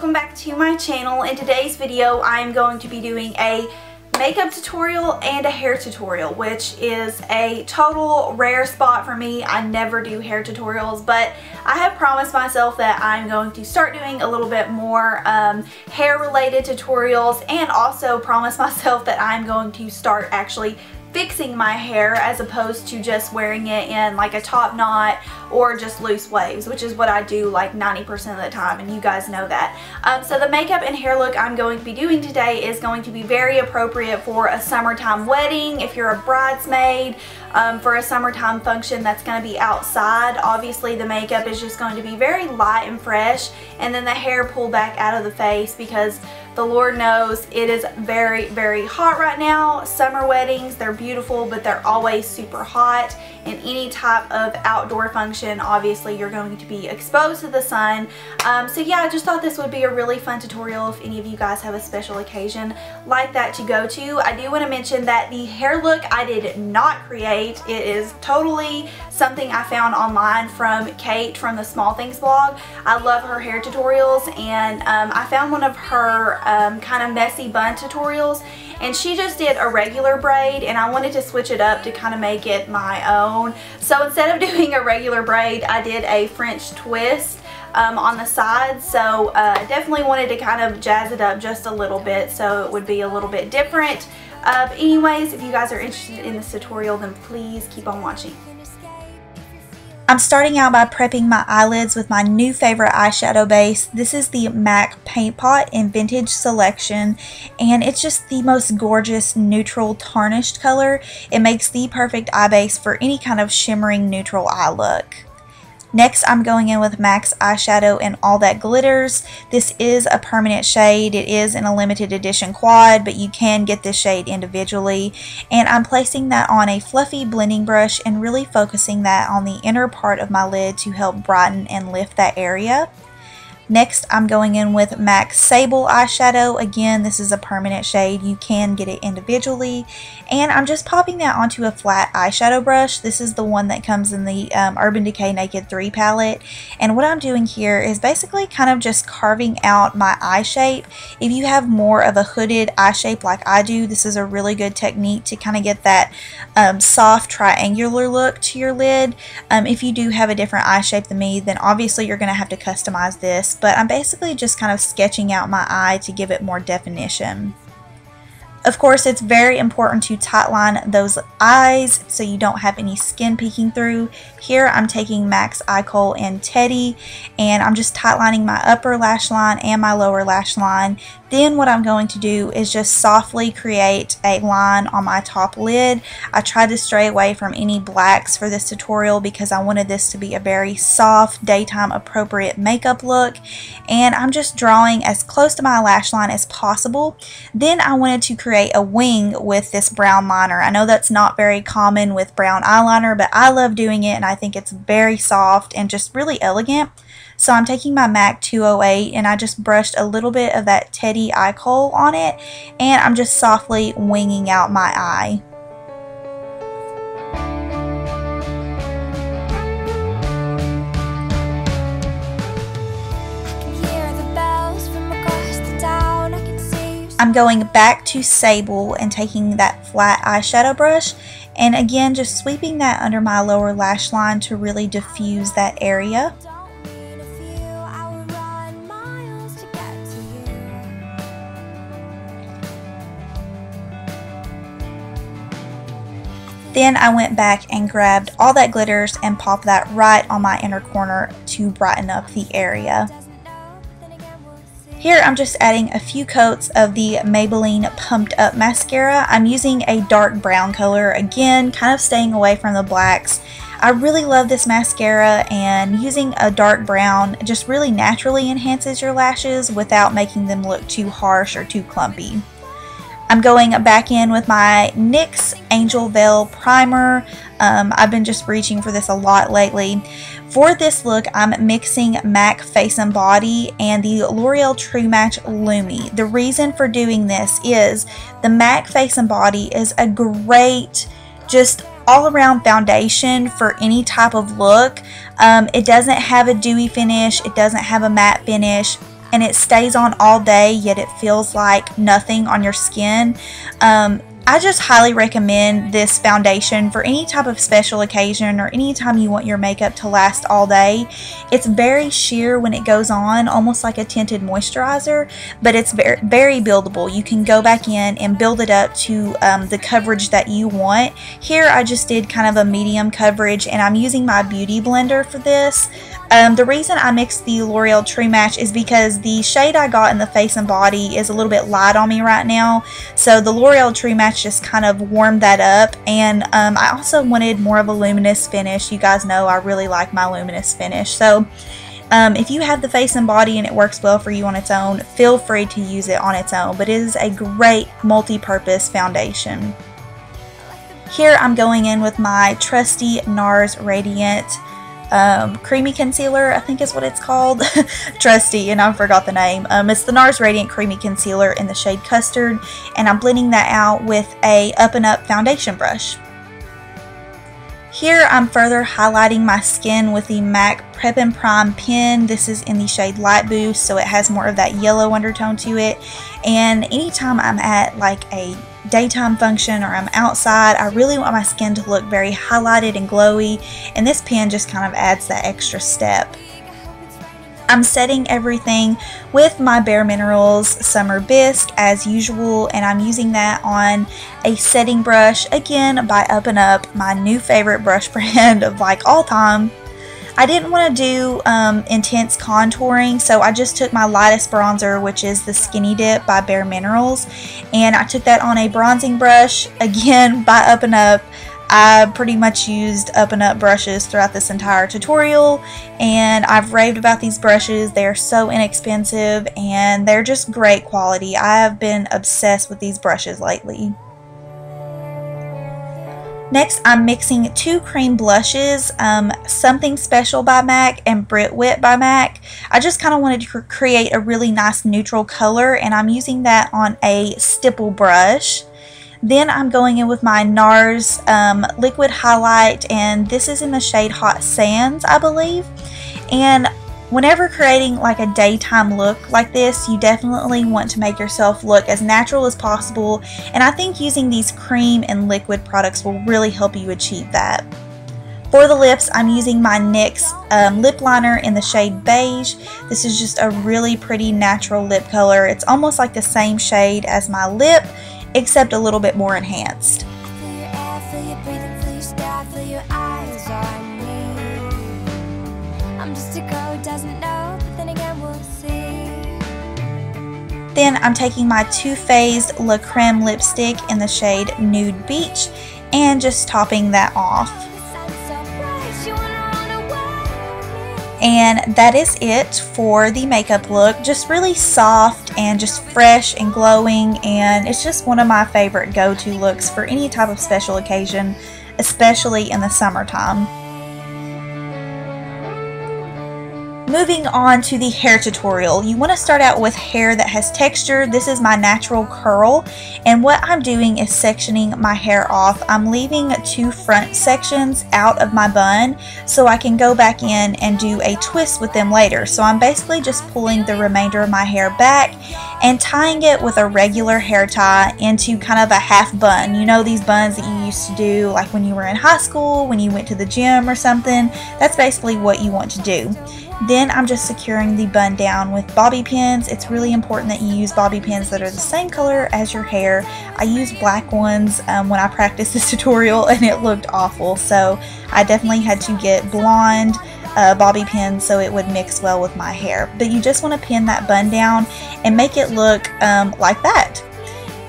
welcome back to my channel. In today's video I am going to be doing a makeup tutorial and a hair tutorial, which is a total rare spot for me. I never do hair tutorials, but I have promised myself that I'm going to start doing a little bit more hair related tutorials, and also promise myself that I'm going to start actually fixing my hair as opposed to just wearing it in like a top knot or just loose waves, which is what I do like 90% of the time, and you guys know that. So the makeup and hair look I'm going to be doing today is going to be very appropriate for a summertime wedding, if you're a bridesmaid, for a summertime function that's going to be outside. Obviously the makeup is just going to be very light and fresh, and then the hair pulled back out of the face because the Lord knows it is very, very hot right now. Summer weddings, they're beautiful, but they're always super hot. In any type of outdoor function, obviously you're going to be exposed to the sun. So yeah, I just thought this would be a really fun tutorial if any of you guys have a special occasion like that to go to. I do want to mention that the hair look I did not create. It is totally something I found online from Kate from the Small Things blog. I love her hair tutorials, and I found one of her kind of messy bun tutorials, and she just did a regular braid, and I wanted to switch it up to kind of make it my own. So instead of doing a regular braid, I did a French twist on the side. So definitely wanted to kind of jazz it up just a little bit so it would be a little bit different. But anyways, if you guys are interested in this tutorial, then please keep on watching. I'm starting out by prepping my eyelids with my new favorite eyeshadow base. This is the MAC Paint Pot in Vintage Selection, and it's just the most gorgeous neutral tarnished color. It makes the perfect eye base for any kind of shimmering neutral eye look. Next, I'm going in with MAC's eyeshadow in All That Glitters. This is a permanent shade. It is in a limited edition quad, but you can get this shade individually. And I'm placing that on a fluffy blending brush and really focusing that on the inner part of my lid to help brighten and lift that area. Next, I'm going in with MAC's Sable eyeshadow. Again, this is a permanent shade. You can get it individually. And I'm just popping that onto a flat eyeshadow brush. This is the one that comes in the Urban Decay Naked 3 palette. And what I'm doing here is basically kind of just carving out my eye shape. If you have more of a hooded eye shape like I do, this is a really good technique to kind of get that soft triangular look to your lid. If you do have a different eye shape than me, then obviously you're going to have to customize this. But I'm basically just kind of sketching out my eye to give it more definition. Of course, it's very important to tightline those eyes so you don't have any skin peeking through. Here I'm taking NYX Eye Kohl in Teddy, and I'm just tightlining my upper lash line and my lower lash line. Then what I'm going to do is just softly create a line on my top lid. I tried to stray away from any blacks for this tutorial because I wanted this to be a very soft, daytime appropriate makeup look. And I'm just drawing as close to my lash line as possible. Then I wanted to create a wing with this brown liner. I know that's not very common with brown eyeliner, but I love doing it, and I think it's very soft and just really elegant. So I'm taking my MAC 208 and I just brushed a little bit of that Teddy Eye Kohl on it, and I'm just softly winging out my eye. I'm going back to Sable and taking that flat eyeshadow brush, and again just sweeping that under my lower lash line to really diffuse that area. Then I went back and grabbed All That Glitters and popped that right on my inner corner to brighten up the area. Here I'm just adding a few coats of the Maybelline Pumped Up Mascara. I'm using a dark brown color, again kind of staying away from the blacks. I really love this mascara, and using a dark brown just really naturally enhances your lashes without making them look too harsh or too clumpy. I'm going back in with my NYX Angel Veil primer. I've been just reaching for this a lot lately. For this look, I'm mixing MAC Face and Body and the Loreal True Match Lumi. The reason for doing this is the MAC Face and Body is a great, just all-around foundation for any type of look. It doesn't have a dewy finish. It doesn't have a matte finish. and it stays on all day, yet it feels like nothing on your skin. I just highly recommend this foundation for any type of special occasion or anytime you want your makeup to last all day. It's very sheer when it goes on, almost like a tinted moisturizer, but it's very buildable. You can go back in and build it up to the coverage that you want. Here I just did kind of a medium coverage, and I'm using my beauty blender for this. The reason I mixed the L'Oreal True Match is because the shade I got in the face and body is a little bit light on me right now, so the L'Oreal True Match just kind of warmed that up. And I also wanted more of a luminous finish. You guys know I really like my luminous finish, so if you have the face and body and it works well for you on its own, feel free to use it on its own, but it is a great multi-purpose foundation. Here I'm going in with my trusty NARS Radiant Creamy Concealer, I think is what it's called. Trusty, and I forgot the name. It's the NARS Radiant Creamy Concealer in the shade Custard, and I'm blending that out with a Up and Up foundation brush. Here I'm further highlighting my skin with the MAC Prep and Prime pen. This is in the shade Light Boost, so it has more of that yellow undertone to it. And anytime I'm at like a daytime function or I'm outside, I really want my skin to look very highlighted and glowy, and this pen just kind of adds that extra step. I'm setting everything with my Bare Minerals Summer Bisque as usual, and I'm using that on a setting brush, again by Up and Up, my new favorite brush brand of like all time. I didn't want to do intense contouring, so I just took my lightest bronzer, which is the Skinny Dip by Bare Minerals, and I took that on a bronzing brush, again by Up and Up. I pretty much used Up and Up brushes throughout this entire tutorial, and I've raved about these brushes. They're so inexpensive and they're just great quality. I have been obsessed with these brushes lately. Next, I'm mixing two cream blushes, Something Special by MAC and Brit Wit by MAC. I just kind of wanted to create a really nice neutral color, and I'm using that on a stipple brush. Then I'm going in with my NARS liquid highlight, and this is in the shade Hot Sands, I believe. And whenever creating like a daytime look like this, you definitely want to make yourself look as natural as possible, and I think using these cream and liquid products will really help you achieve that. For the lips, I'm using my NYX lip liner in the shade Beige. This is just a really pretty natural lip color. It's almost like the same shade as my lip, except a little bit more enhanced. Then I'm taking my Too Faced La Creme lipstick in the shade Nude Beach and just topping that off. And that is it for the makeup look. Just really soft and just fresh and glowing, and it's just one of my favorite go-to looks for any type of special occasion, especially in the summertime. Moving on to the hair tutorial, you want to start out with hair that has texture. This is my natural curl, and what I'm doing is sectioning my hair off. I'm leaving two front sections out of my bun so I can go back in and do a twist with them later. So I'm basically just pulling the remainder of my hair back and tying it with a regular hair tie into kind of a half bun. You know, these buns that you used to do like when you were in high school, when you went to the gym or something. That's basically what you want to do. Then I'm just securing the bun down with bobby pins. It's really important that you use bobby pins that are the same color as your hair. I used black ones when I practiced this tutorial, and it looked awful, so I definitely had to get blonde bobby pins so it would mix well with my hair. But you just want to pin that bun down and make it look like that.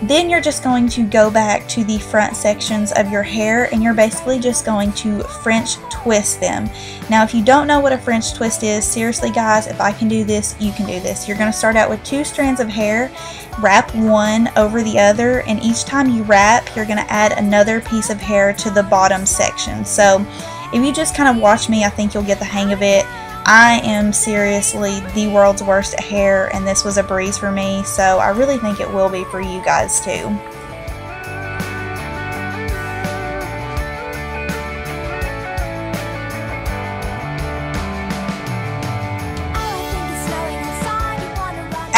Then you're just going to go back to the front sections of your hair, and you're basically just going to French twist them. Now, if you don't know what a French twist is, seriously guys, if I can do this, you can do this. You're going to start out with two strands of hair, wrap one over the other, and each time you wrap, you're going to add another piece of hair to the bottom section. So if you just kind of watch me, I think you'll get the hang of it. I am seriously the world's worst at hair, and this was a breeze for me, so I really think it will be for you guys too.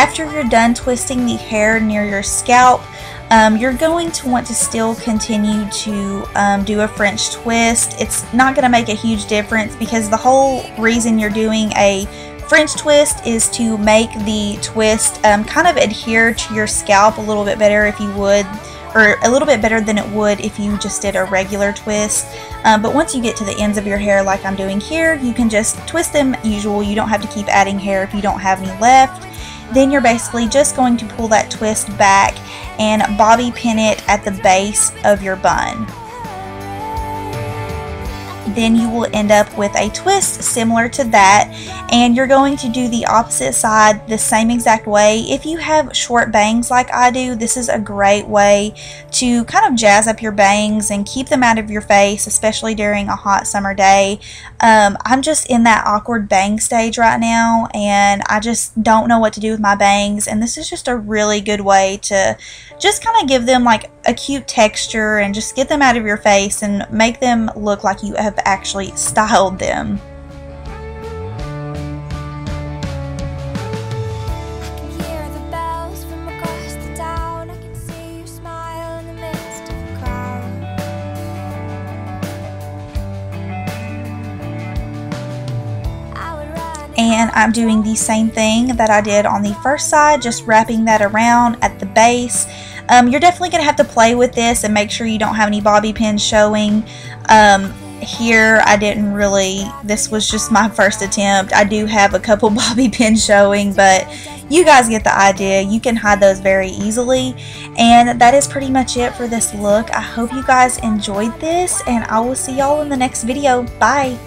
After you're done twisting the hair near your scalp, you're going to want to still continue to do a French twist. It's not going to make a huge difference because the whole reason you're doing a French twist is to make the twist kind of adhere to your scalp a little bit better if you would, or a little bit better than it would if you just did a regular twist. But once you get to the ends of your hair like I'm doing here, you can just twist them usual. You don't have to keep adding hair if you don't have any left. Then you're basically just going to pull that twist back and bobby pin it at the base of your bun. Then you will end up with a twist similar to that, and you're going to do the opposite side the same exact way. If you have short bangs like I do, this is a great way to kind of jazz up your bangs and keep them out of your face, especially during a hot summer day. I'm just in that awkward bang stage right now, and I just don't know what to do with my bangs, and this is just a really good way to just kind of give them like a cute texture and just get them out of your face and make them look like you have actually styled them. And I'm doing the same thing that I did on the first side, just wrapping that around at the base. You're definitely going to have to play with this and make sure you don't have any bobby pins showing. Here I didn't really, this was just my first attempt. I do have a couple bobby pins showing, but you guys get the idea. You can hide those very easily. And that is pretty much it for this look. I hope you guys enjoyed this, and I will see y'all in the next video. Bye!